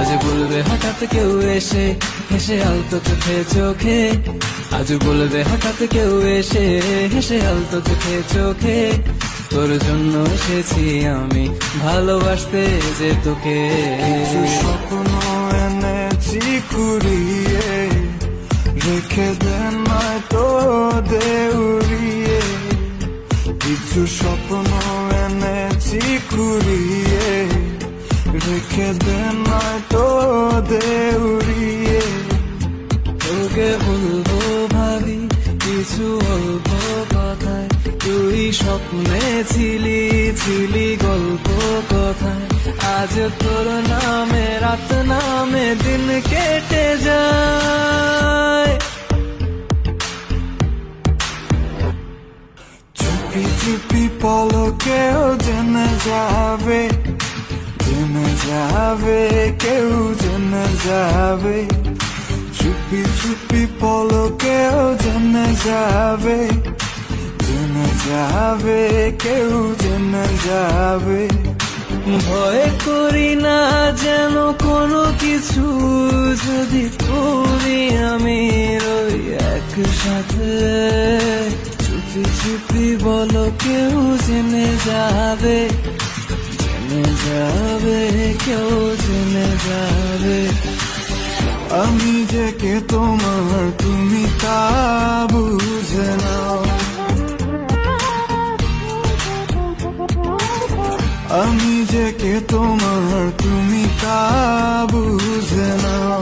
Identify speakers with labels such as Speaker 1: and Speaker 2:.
Speaker 1: আজ বলবে হঠাৎ কেউ এসে হেসে আলতো চোখে চোখে, আজ বলবে হঠাৎ কেউ এসে হেসে আলতো চোখে চোখে, তোর জন্য এসেছি আমি ভালোবাসতে যে তোকে।
Speaker 2: কিছু স্বপ্ন এনেছি কুড়িয়ে, রেখে দেন নয়তো দেউড়িয়ে। কিছু স্বপ্ন এনেছি কুড়িয়ে, রেখে দেন নয়তো দেউড়িয়ে।
Speaker 1: তোকে বলবো ভাবি কিছু অল্প কথায়, তুই স্বপ্নে ছিলি ছিলি গল্প কথায়, আজ তোর নামে রাত নামে দিন কেটে যায়।
Speaker 2: চুপি চুপি পলকেও জেনে যাবে, জেনে যাবে, কেউ জেনে যাবে। চুপি চুপি পলকেও জেনে যাবে, জেনে যাবে, কেউ জেনে যাবে।
Speaker 1: ভয় করি না যেন কোনো কিছু, যদি করি আমি রই একসাথে। চুপি চুপি বলো কেউ জেনে যাবে, জেনে যাবে, কেউ জেনে যাবে।
Speaker 2: আমি যে কে তোমার তুমি তা বুঝে নাও, আমি যে কে তোমার তুমি তা বুঝে নাও।